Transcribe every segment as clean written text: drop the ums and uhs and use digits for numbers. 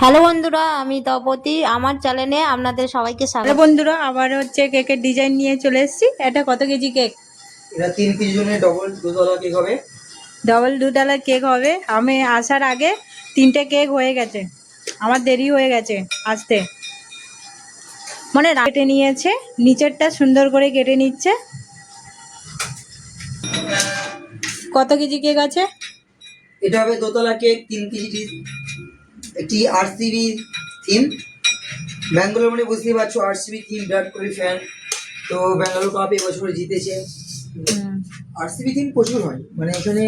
Hello বন্ধুরা, আমি তপতি। আমার চ্যানেলে আপনাদের সবাইকে হ্যালো স্বাগত। বন্ধুরা, আবার হচ্ছে কেকের ডিজাইন নিয়ে চলে এসেছি। এটা কত কেজি কেক? এটা 3 কেজি জন্য ডবল দুধওয়ালা কেক হবে। ডবল দুধওয়ালা কেক হবে। আমি আসার আগে 3টে কেক হয়ে গেছে, আমার দেরি হয়ে গেছে আসতে। মানে কেটে নিয়েছে, নিচেরটা সুন্দর করে কেটে নিচ্ছে। কত কেজি কেক আছে? এটা হবে দোতলা কেক, 3 কেজি। একটি আরসিবি থিম, ব্যাঙ্গালোর মানে বুঝতেই পারছো, RCB theme, Virat Kohli fan. তো ব্যাঙ্গালোর কাপ এবছর জিতেছে। আরসিবি থিম প্রচুর হয়, মানে এখানে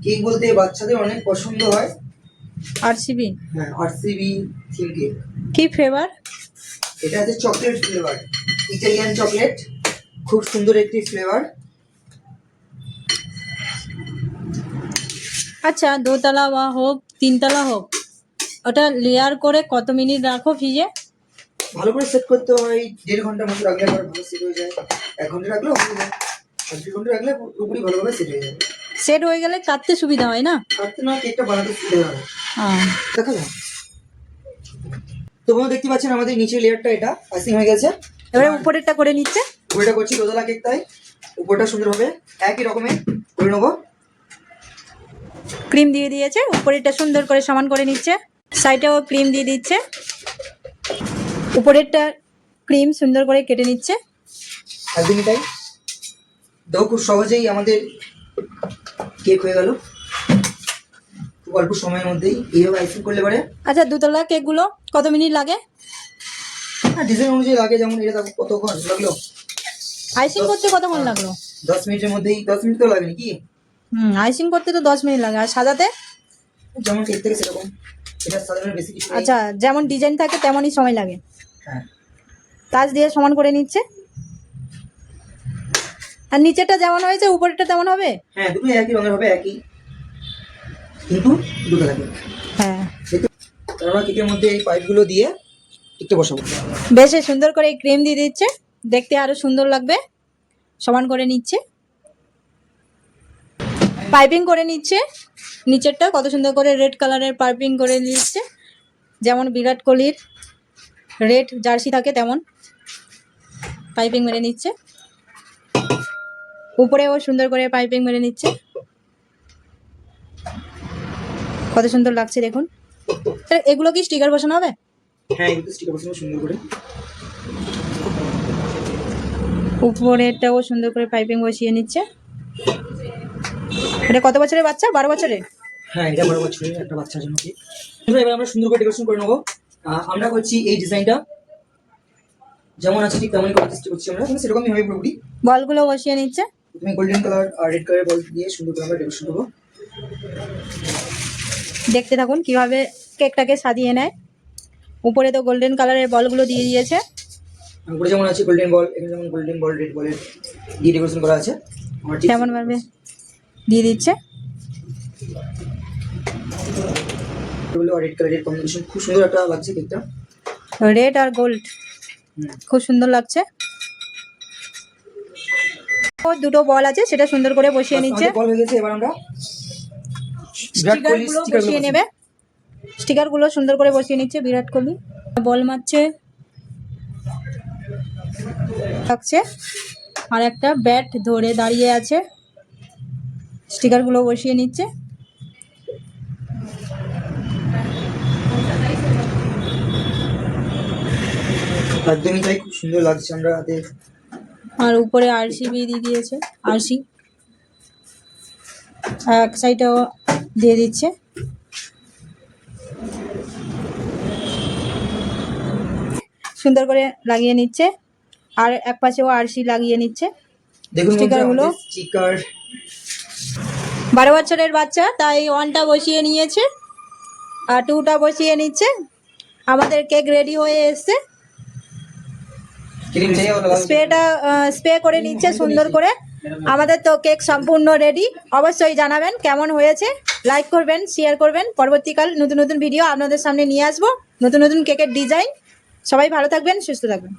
কেক বলতে বাচ্চাদের অনেক পছন্দ হয়। আরসিবি? হ্যাঁ, আরসিবি থিম কেক। কি ফ্লেভার? এটা হচ্ছে চকলেট ফ্লেভার, ইটালিয়ান চকলেট, খুব সুন্দর একটি ফ্লেভার। আচ্ছা, দোতলা বা হোক তিনতলা হোক, ওটা লেয়ার করে কত মিনিট রাখো ফ্রিজে? ভালো করে সেট করতে হয়, 1.5 ঘন্টার মতো রাখলে আবার ভালো সেট হয়ে যায়। 1 ঘন্টা রাখলেও হয়ে যায়, আর 2 ঘন্টা রাখলে পুরোপুরি ভালোভাবে সেট হয়ে যাবে। সেট হয়ে গেলে কাটতে সুবিধা হয় না? কাটতে না, কেকটা বানাতে সুবিধা হবে। দেখা যায়। তো বন্ধু দেখতে পাচ্ছেন আমাদের নিচের লেয়ারটা এটা আইসিং হয়ে গেছে। এবারে উপরেরটা করে নিচ্ছে। উপরেটা করছি দোতলা কেক, তাই উপরটা সুন্দর হবে, একই রকমের করে নেবো। ক্রিম দিয়ে দিয়েছে, উপরেরটা সুন্দর করে সমান করে নিচ্ছে, সাইডেও ক্রিম দিয়ে দিচ্ছে, উপরেরটা ক্রিম সুন্দর করে কেটে নিচ্ছে। একদমই তাই। দেখো খুব সহজেই আমাদের কেক হয়ে গেল, খুব অল্প সময়ের মধ্যেই এইভাবে আইসিং করলে পারে। আচ্ছা, দুতলা কেকগুলো কত মিনিট লাগে? হ্যাঁ, ডিজাইন অনুযায়ী লাগে, যেমন এটা দেখো কতক্ষণ লাগলো আইসিং করতে কতক্ষণ লাগলো? 10 মিনিটের মধ্যেই। 10 মিনিট তো লাগেনি কি? আইসিং করতে তো 10 মিনিট লাগে, আর সাজাতে? যেমন কেক থেকে সেরকম, এটা সাধারণ বেশি কিছু নেই। আচ্ছা, যেমন ডিজাইন থাকে তেমনই সময় লাগে। হ্যাঁ, কাজ দিয়ে সমান করে নিচ্ছে। আর নিচেরটা যেমন হয়েছে উপরেরটা তেমন হবে? হ্যাঁ, দুটোই একই রঙের হবে, একই, কিন্তু দুটো লাগে। হ্যাঁ, আমরা কেকের মধ্যে এই পাইপগুলো দিয়ে একটু বসাবো। বেশ সুন্দর করে ক্রিম দিয়ে দিচ্ছে, দেখতে আরো সুন্দর লাগবে। সমান করে নিচ্ছে, পাইপিং করে নিচ্ছে। নিচেরটা কত সুন্দর করে রেড কালারের পাইপিং করে নিচ্ছে, যেমন বিরাট কোহলির রেড জার্সি থাকে তেমন পাইপিং মেরে নিচ্ছে। উপরেও সুন্দর করে পাইপিং মেরে নিচ্ছে, কত সুন্দর লাগছে দেখুন। এগুলো কি স্টিকার বসানো হবে? হ্যাঁ, একটু স্টিকার বসাবো সুন্দর করে। উপরেরটাও সুন্দর করে পাইপিং বসিয়ে নিচ্ছে। এটা কত বছরের বাচ্চা? 12 বছরের? হ্যাঁ, এটা 12 বছরের একটা বাচ্চার জন্য কেক। এবার আমরা সুন্দর করে ডেকোরেশন করে নেবো। আমরা করছি এই ডিজাইনটা যেমন আছে ঠিক তেমনই করার চেষ্টা করছি আমরা, সেরকমই হবে পুরোপুরি। বলগুলো বসিয়ে নিচ্ছে। তুমি গোল্ডেন কালার আর রেড কালারের বল দিয়ে সুন্দর করে আমরা ডেকোরেশন করবো। দেখতে থাকুন কিভাবে কেকটাকে সাজিয়ে নেয়। উপরে তো গোল্ডেন কালারের বলগুলো দিয়ে দিয়েছে। উপরে যেমন আছে গোল্ডেন বল, এখানে যেমন গোল্ডেন বল রেড বলের দিয়ে ডেকোরেশন করা আছে। আমরা ঠিক তেমন ভাবে দিয়ে দিচ্ছে। আর রেড কালারের কম্বিনেশন খুব সুন্দর একটা লাগছে কেকটা। রেড আর গোল্ড খুব সুন্দর লাগছে। ও দুটো বল আছে, সেটা সুন্দর করে বসিয়ে নিচ্ছে। বল হয়ে গেছে, এবার আমরা স্টিকারগুলো বসিয়ে নেবে। স্টিকারগুলো সুন্দর করে বসিয়ে নিচ্ছে বিরাট কোহলি। বল মারছে লাগছে, আর একটা ব্যাট ধরে দাঁড়িয়ে আছে। স্টিকারগুলো বসিয়ে নিচ্ছে। একদমই তাই, খুব সুন্দর লাগছে আমরা হাতে। আর উপরে আরসিবি দিয়ে দিয়েছে, আরসি এক সাইডেও দিয়ে দিচ্ছে। সুন্দর করে লাগিয়ে নিচ্ছে, আর এক পাশেও আরসি লাগিয়ে নিচ্ছে। দেখুন স্টিকারগুলো। স্টিকার 12 বছরের বাচ্চা, তাই 1টা বসিয়ে নিয়েছে আর 2টা বসিয়ে নিচ্ছে। আমাদের কেক রেডি হয়ে এসছে। স্প্রে করে নিচ্ছে সুন্দর করে। আমাদের তো কেক সম্পূর্ণ রেডি। অবশ্যই জানাবেন কেমন হয়েছে, লাইক করবেন, শেয়ার করবেন। পরবর্তীকাল নতুন নতুন ভিডিও আপনাদের সামনে নিয়ে আসবো, নতুন নতুন কেকের ডিজাইন। সবাই ভালো থাকবেন, সুস্থ থাকবেন।